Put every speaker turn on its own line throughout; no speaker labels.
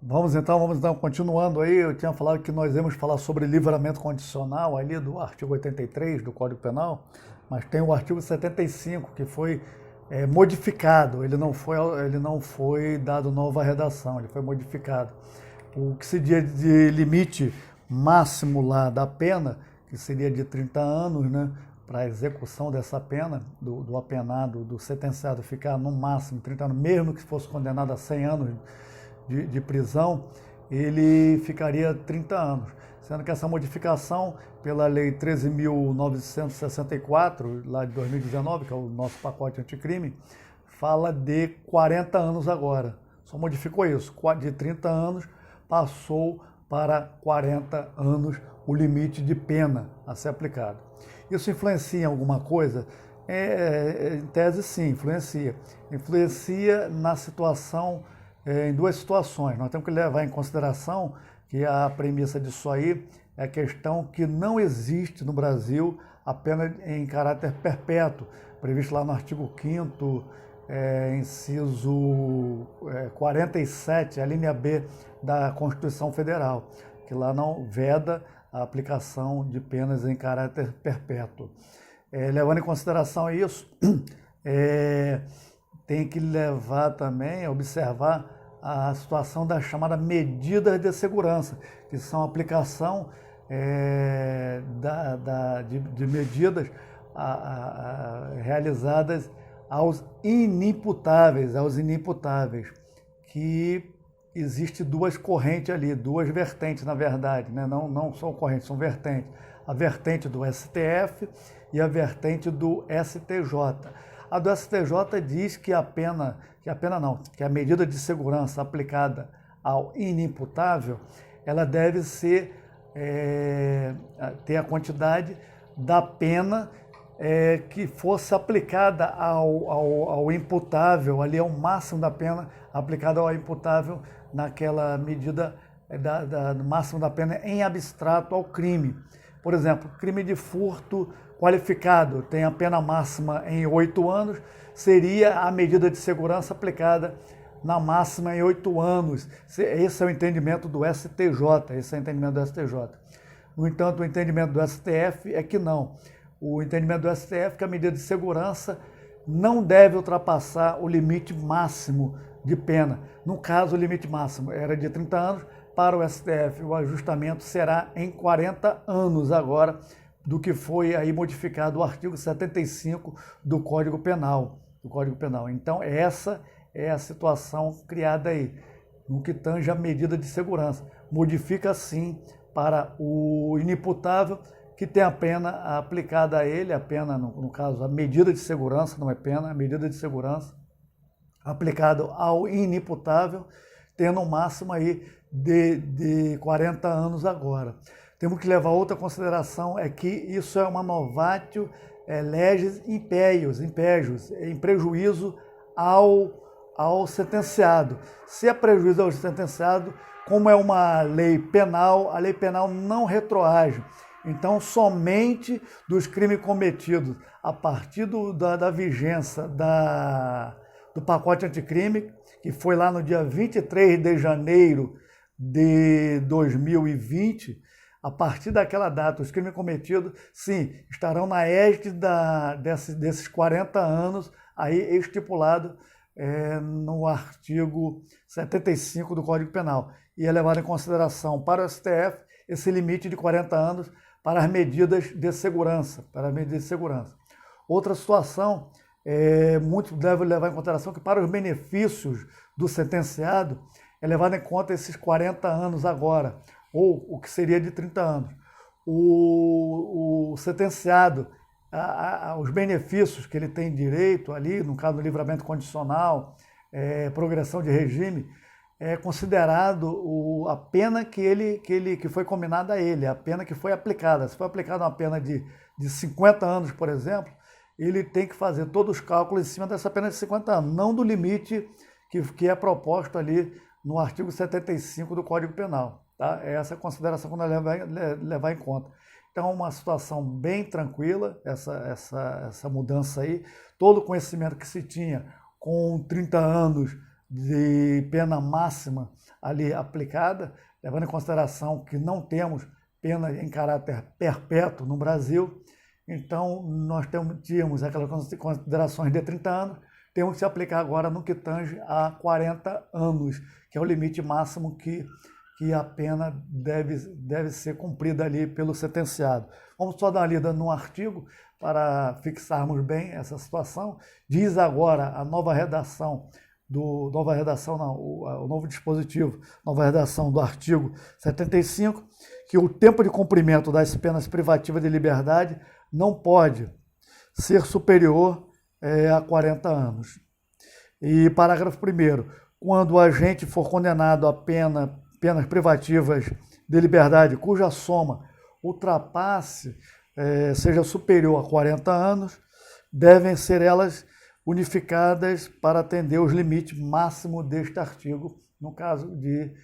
Vamos então, continuando aí, eu tinha falado que nós íamos falar sobre livramento condicional ali do artigo 83 do Código Penal, mas tem o artigo 75 que foi modificado, ele não foi dado nova redação, ele foi modificado. O que se diz de limite máximo lá da pena, que seria de 30 anos, né, para a execução dessa pena, do apenado, do sentenciado ficar no máximo 30 anos, mesmo que fosse condenado a 100 anos de prisão, ele ficaria 30 anos. Sendo que essa modificação pela Lei 13.964, lá de 2019, que é o nosso pacote anticrime, fala de 40 anos agora. Só modificou isso, de 30 anos passou para 40 anos o limite de pena a ser aplicado. Isso influencia em alguma coisa? Em tese, sim, influencia. Influencia na situação, em duas situações. Nós temos que levar em consideração que a premissa disso aí é a questão que não existe no Brasil a pena em caráter perpétuo, previsto lá no artigo 5º, inciso 47, a linha B da Constituição Federal, que lá não veda a aplicação de penas em caráter perpétuo. Levando em consideração isso, tem que levar também, observar a situação das chamadas medidas de segurança, que são a aplicação de medidas realizadas aos inimputáveis, que existe duas correntes ali, duas vertentes na verdade, né? Não são correntes, são vertentes. A vertente do STF e a vertente do STJ. A do STJ diz que a medida de segurança aplicada ao inimputável, ela deve ser, ter a quantidade da pena que fosse aplicada ao imputável, ali é o máximo da pena aplicada ao imputável naquela medida do máximo da pena em abstrato ao crime. Por exemplo, crime de furto qualificado tem a pena máxima em 8 anos, seria a medida de segurança aplicada na máxima em 8 anos. Esse é o entendimento do STJ, No entanto, o entendimento do STF é que não. O entendimento do STF é que a medida de segurança não deve ultrapassar o limite máximo de pena. No caso, o limite máximo era de 30 anos, para o STF o ajustamento será em 40 anos agora, do que foi aí modificado o artigo 75 do Código Penal. Então, essa é a situação criada aí, no que tange a medida de segurança. Modifica, sim, para o inimputável, que tem a pena aplicada a ele, no caso, a medida de segurança, não é pena, a medida de segurança, aplicada ao inimputável, tendo um máximo aí de 40 anos agora. Temos que levar outra consideração, é que isso é uma novatio legis impéios, em prejuízo ao sentenciado. Se é prejuízo ao sentenciado, como é uma lei penal, a lei penal não retroage. Então, somente dos crimes cometidos a partir da vigência do pacote anticrime, que foi lá no dia 23 de janeiro de 2020, a partir daquela data, os crimes cometidos, sim, estarão na égide desses 40 anos, aí estipulado no artigo 75 do Código Penal. E é levado em consideração para o STF esse limite de 40 anos para as medidas de segurança. Outra situação, muitos devem levar em consideração que para os benefícios do sentenciado, é levado em conta esses 40 anos agora, ou o que seria de 30 anos. O sentenciado, os benefícios que ele tem direito ali, no caso do livramento condicional, progressão de regime, é considerado a pena que foi combinada a ele, a pena que foi aplicada. Se foi aplicada uma pena de 50 anos, por exemplo, ele tem que fazer todos os cálculos em cima dessa pena de 50 anos, não do limite que é proposto ali no artigo 75 do Código Penal. Tá? É essa consideração que nós levar em conta. Então, é uma situação bem tranquila, essa mudança aí. Todo o conhecimento que se tinha com 30 anos de pena máxima ali aplicada, levando em consideração que não temos pena em caráter perpétuo no Brasil. Então, nós tínhamos aquelas considerações de 30 anos, temos que se aplicar agora no que tange a 40 anos, que é o limite máximo que a pena deve ser cumprida ali pelo sentenciado. Vamos só dar uma lida no artigo para fixarmos bem essa situação. Diz agora a nova redação o novo dispositivo, nova redação do artigo 75, que o tempo de cumprimento das penas privativas de liberdade não pode ser superior a 40 anos. E parágrafo 1º, quando o agente for condenado a penas privativas de liberdade cuja soma ultrapasse, seja superior a 40 anos, devem ser elas unificadas para atender os limites máximos deste artigo, no caso de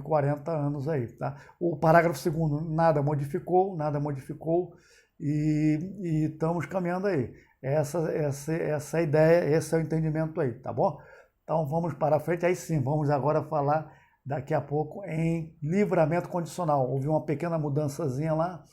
40 anos aí, tá? O parágrafo 2º nada modificou e estamos caminhando aí. Essa é a ideia, esse é o entendimento aí, tá bom? Então vamos para frente, aí sim, vamos agora falar daqui a pouco em livramento condicional. Houve uma pequena mudançazinha lá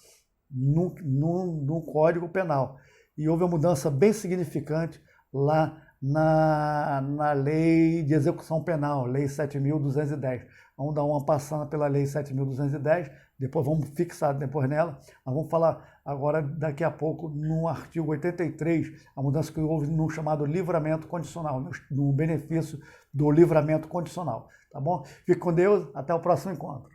no Código Penal e houve uma mudança bem significante lá na Lei de Execução Penal, Lei 7.210. Vamos dar uma passada pela Lei 7.210, depois vamos fixar depois nela. Nós vamos falar agora, daqui a pouco, no artigo 83, a mudança que houve no chamado livramento condicional, no benefício do livramento condicional. Tá bom? Fique com Deus, até o próximo encontro.